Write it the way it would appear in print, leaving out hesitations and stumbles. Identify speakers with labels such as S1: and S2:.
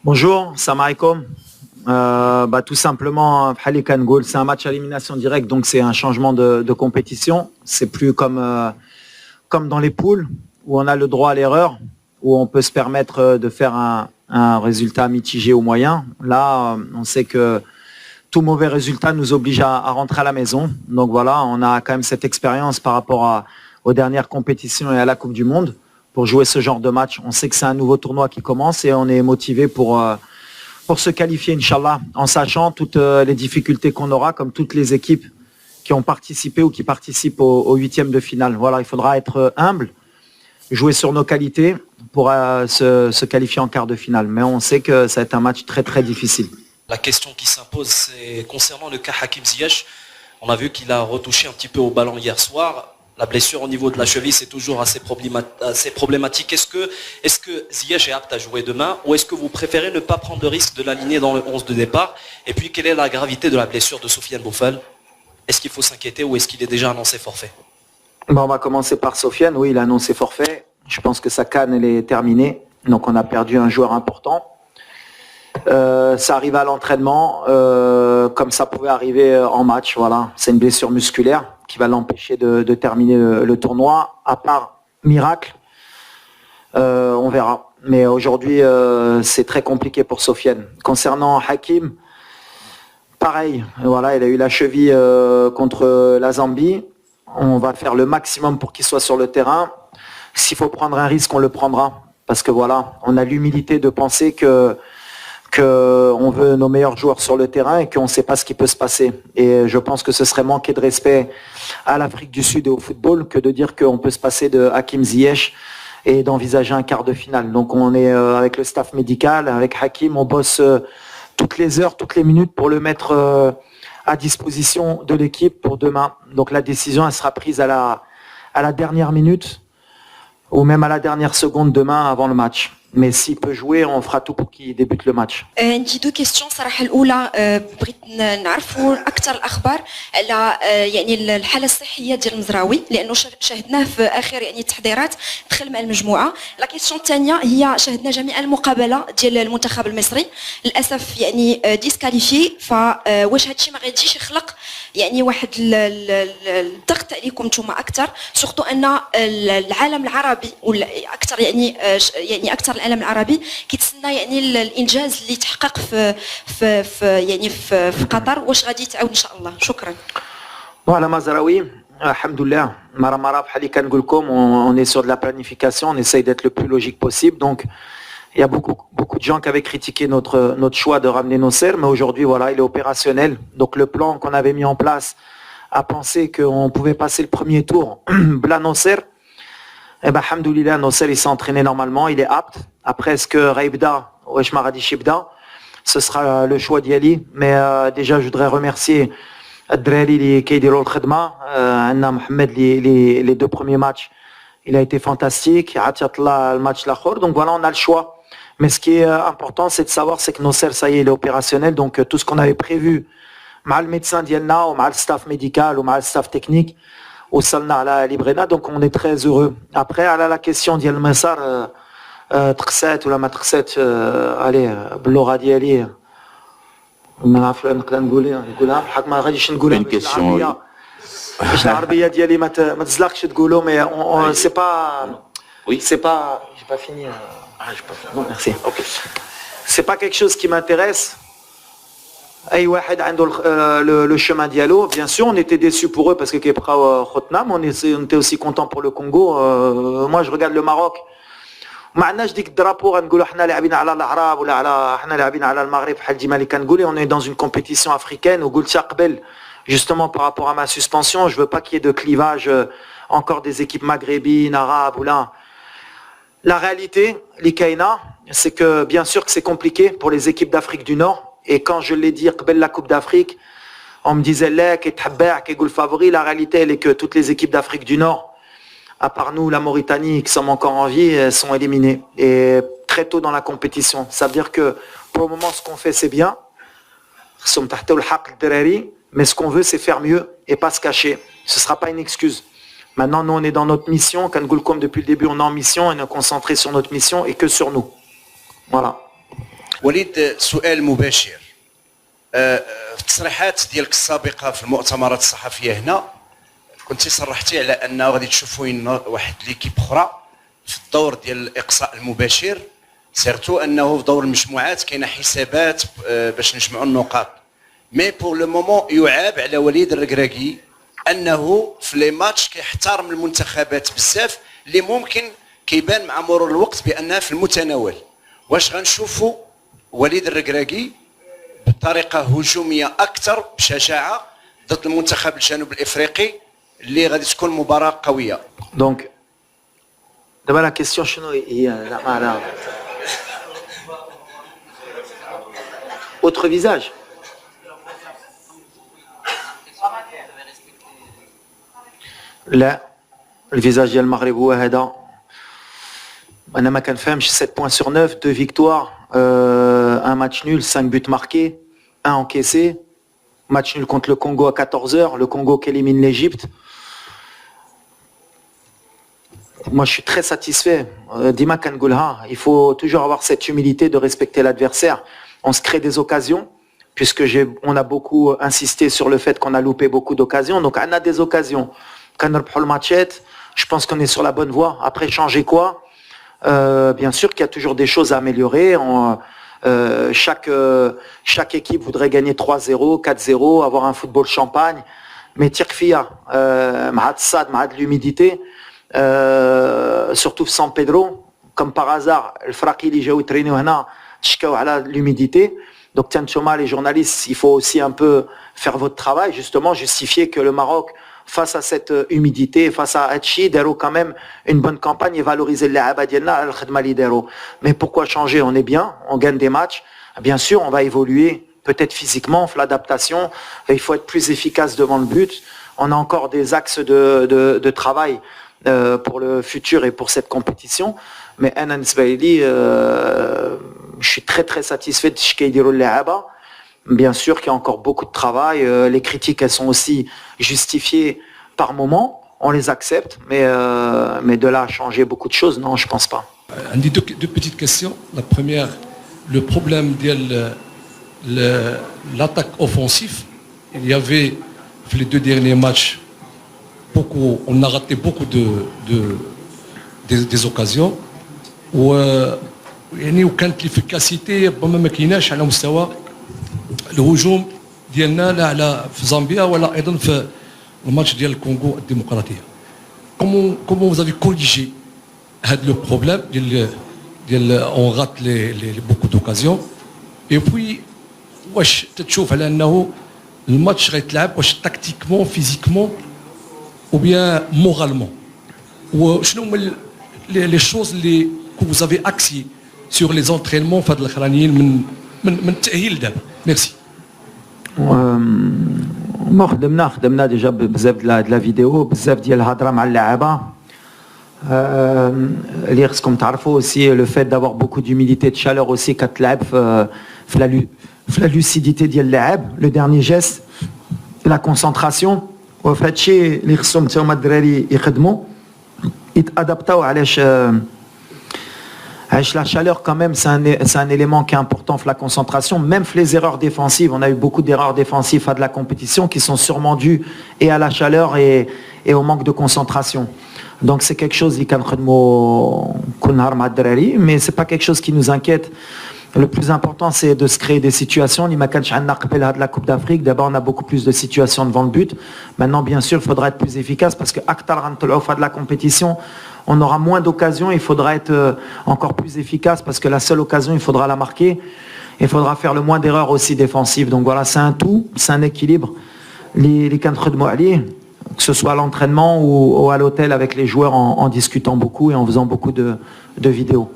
S1: Bonjour, salam alaikum. Tout simplement, c'est un match à élimination directe, donc c'est un changement de compétition. C'est plus comme dans les poules, où on a le droit à l'erreur, où on peut se permettre de faire un résultat mitigé ou moyen. Là, on sait que tout mauvais résultat nous oblige à rentrer à la maison. Donc voilà, on a quand même cette expérience par rapport aux dernières compétitions et à la Coupe du Monde pour jouer ce genre de match. On sait que c'est un nouveau tournoi qui commence et on est motivé pour se qualifier, Inch'Allah, en sachant toutes les difficultés qu'on aura, comme toutes les équipes qui ont participé ou qui participent au huitième de finale. Voilà, il faudra être humble, jouer sur nos qualités pour se qualifier en quart de finale. Mais on sait que ça va être un match très très difficile.
S2: La question qui s'impose, c'est concernant le cas Hakim Ziyech. On a vu qu'il a retouché un petit peu au ballon hier soir. La blessure au niveau de la cheville, c'est toujours assez problématique. Est-ce que Ziyech est apte à jouer demain ou est-ce que vous préférez ne pas prendre le risque de l'aligner dans le 11 de départ? Et puis, quelle est la gravité de la blessure de Sofiane Boufal? Est-ce qu'il faut s'inquiéter ou est-ce qu'il est déjà annoncé forfait?
S1: On va commencer par Sofiane. Oui, il a annoncé forfait. Je pense que sa CAN, elle est terminée. Donc, on a perdu un joueur important. Ça arrive à l'entraînement, comme ça pouvait arriver en match. Voilà, c'est une blessure musculaire qui va l'empêcher de terminer le tournoi. À part miracle, on verra. Mais aujourd'hui, c'est très compliqué pour Sofiane. Concernant Hakim, pareil. Voilà, il a eu la cheville contre la Zambie. On va faire le maximum pour qu'il soit sur le terrain. S'il faut prendre un risque, on le prendra. Parce que voilà, on a l'humilité de penser qu'on veut nos meilleurs joueurs sur le terrain et qu'on ne sait pas ce qui peut se passer. Et je pense que ce serait manquer de respect à l'Afrique du Sud et au football que de dire qu'on peut se passer de Hakim Ziyech et d'envisager un quart de finale. Donc on est avec le staff médical, avec Hakim, on bosse toutes les heures, toutes les minutes pour le mettre à disposition de l'équipe pour demain. Donc la décision, elle sera prise à la dernière minute ou même à la dernière seconde demain avant le match. Mais s'il peut jouer, on fera tout pour qu'il débute le match.
S3: عندي دو كيستيون صراحه الاولى بغيت نعرفوا اكثر الاخبار على يعني الحاله الصحيه ديال المزراوي لانه شاهدناه في اخر يعني التحضيرات دخل مع المجموعه. لا كيستيون الثانيه هي شاهدنا جميع المقابله ديال المنتخب المصري للاسف يعني ديسكاليفي فواش هادشي ما غاديش يخلق يعني واحد الضغط عليكم نتوما اكثر سورتو ان العالم العربي ولا اكثر يعني اكثر العالم العربي كيتسنى يعني الانجاز اللي تحقق في قطر واش غادي تعاود ان شاء الله. شكرا.
S1: Voilà, Mazraoui, alhamdoulilah, Maramara, Halikan Gulkom, on est sur de la planification, on essaye d'être le plus logique possible. Donc, il y a beaucoup de gens qui avaient critiqué notre choix de ramener Nosser, mais aujourd'hui, voilà, il est opérationnel. Donc, le plan qu'on avait mis en place à penser qu'on pouvait passer le premier tour, Bla Nosser, eh ben, alhamdoulilah, Nosser, il s'est entraîné normalement, il est apte. Après, est-ce que Raibda, ou Eshmaradi Shibda, ce sera le choix d'Yali. Mais déjà, je voudrais remercier Adreli qui a dit Anna Mohamed, les deux premiers matchs, il a été fantastique. Atiatla, le match l'achor. Donc voilà, on a le choix. Mais ce qui est important, c'est de savoir, c'est que Nosser, ça y est, il est opérationnel. Donc tout ce qu'on avait prévu, mal le médecin d'Yelna, ou mal le staff médical, ou mal le staff technique, au Salna à la Librena, donc on est très heureux. Après, à la question d'Yel Messar, تخسات ولا ما تخسات عليه باللغه ديالي ما نعرف نقدر نقولها بحق ما غاديش نقولها باش العربيه ديالي ما تزلقش تقولوا مي سي با سي با j'ai pas fini j'ai pas fini. Non, merci. OK. C'est pas quelque chose qui m'intéresse. اي واحد عنده le chemin dialo. Bien sûr, on était déçus pour eux parce que Kepra Khotnam, on était aussi content pour le Congo. Moi je regarde le Maroc. ما عندناش ديك الدرابو غنقولوا حنا لاعبين على العرب ولا على حنا لاعبين على المغرب بحال ديما اللي كنقول. On est dans une compétition africaine وقلتها قبل justement par rapport à ma suspension, je veux pas qu'il y ait de clivage encore des équipes maghrébines, arabes ou là. La réalité, l'Ikaina, c'est que bien sûr que c'est compliqué pour les équipes d'Afrique du Nord et quand je l'ai dit قبل la Coupe d'Afrique, on me disait là كيتحبع كيقول favori. La réalité elle est que toutes les équipes d'Afrique du Nord, à part nous, la Mauritanie, qui sommes encore en vie, elles sont éliminées. Et très tôt dans la compétition. Ça veut dire que pour le moment, ce qu'on fait, c'est bien. Mais ce qu'on veut, c'est faire mieux et pas se cacher. Ce ne sera pas une excuse. Maintenant, nous, on est dans notre mission. Kangoulkom, depuis le début, on est en mission et on est concentré sur notre mission et que sur nous. Voilà.
S4: وليد سؤال مباشر. في التصريحات ديالك السابقه في المؤتمرات الصحفيه هنا كنتي صرحتي على انه غادي تشوفوا واحد ليكيب اخرى في الدور ديال الاقصاء المباشر، سيرتو انه في دور المجموعات كاينه حسابات باش نجمعوا النقاط. مي بور لو مومون يعاب على وليد الركراكي انه في لي ماتش كيحترم المنتخبات بزاف اللي ممكن كيبان مع مرور الوقت بانها في المتناول. واش غنشوفوا وليد الركراكي بطريقه هجوميه اكثر بشجاعه ضد المنتخب الجنوب الافريقي اللي غادي تكون مباراه قويه؟
S1: دونك دابا لا كيسيون شنو هي؟ لا معناها autre visage. لا الفيزاج ديال المغرب هو هذا. انا ما كنفهمش 7 points sur 9, 2 victoires, un match nul, 5 buts marqués, 1 encaissé. Match nul contre le Congo à 14h, le Congo qui élimine l'Égypte. Moi je suis très satisfait. Dima Kangoulha, il faut toujours avoir cette humilité de respecter l'adversaire. On se crée des occasions, puisque on a beaucoup insisté sur le fait qu'on a loupé beaucoup d'occasions. Donc on a des occasions. Je pense qu'on est sur la bonne voie. Après, changer quoi? Bien sûr qu'il y a toujours des choses à améliorer. Chaque équipe voudrait gagner 3-0, 4-0, avoir un football champagne. Mais Tirkfia, de l'humidité, surtout San Pedro, comme par hasard, le Fraki, l'humidité. Donc les journalistes, il faut aussi un peu faire votre travail, justement, justifier que le Maroc, face à cette humidité, face à Hachi, Dero quand même une bonne campagne et valoriser les Abadienna al-Khadma Lidero. Mais pourquoi changer? On est bien, on gagne des matchs. Bien sûr, on va évoluer, peut-être physiquement, l'adaptation. Il faut être plus efficace devant le but. On a encore des axes de travail pour le futur et pour cette compétition. Mais Anan Sbaili, je suis très très satisfait de ce qu'il dit le Aba. Bien sûr qu'il y a encore beaucoup de travail. Les critiques, elles sont aussi justifiées par moment. On les accepte, mais de là à changer beaucoup de choses, non, je pense pas.
S5: Deux petites questions. La première, le problème de l'attaque offensive. Il y avait, les 2 derniers matchs, on a raté beaucoup des occasions. وكانت l'efficacité ربما ما كايناش على مستوى الهجوم ديالنا لا على في زامبيا ولا ايضا في الماتش ديال الكونغو الديمقراطيه. comment vous avez corrigé هذا لو بروبليم ديال on rate beaucoup d'occasions et puis واش تتشوف على انه الماتش غيتلعب واش تاكتيكمون فيزيكمون ou bien moralement وشنو هما les choses que vous avez axées sur les entraînements في هاد الاخرانيين من التاهيل دابا. ميرسي.
S1: خدمنا ديجا بزاف د لا فيديو بزاف ديال الهضره مع اللاعبه اللي خصكم تعرفوا aussi le fait d'avoir beaucoup d'humidité de chaleur aussi كتلعب في la lucidité ديال اللاعب le dernier geste la concentration وفي هادشي اللي خصهم حتى هما الدراري يخدموا يتادابطاو علاش la chaleur quand même c'est un élément qui est important pour la concentration, même les erreurs défensives, on a eu beaucoup d'erreurs défensives à de la compétition qui sont sûrement dues et à la chaleur et au manque de concentration. Donc c'est quelque chose mais c'est pas quelque chose qui nous inquiète. Le plus important c'est de se créer des situations. De la Coupe d'Afrique, d'abord on a beaucoup plus de situations devant le but. Maintenant bien sûr il faudra être plus efficace parce que de la compétition on aura moins d'occasions, il faudra être encore plus efficace parce que la seule occasion il faudra la marquer. Il faudra faire le moins d'erreurs aussi défensives. Donc voilà, c'est un tout, c'est un équilibre. Que ce soit à l'entraînement ou à l'hôtel avec les joueurs en discutant beaucoup et en faisant beaucoup de vidéos.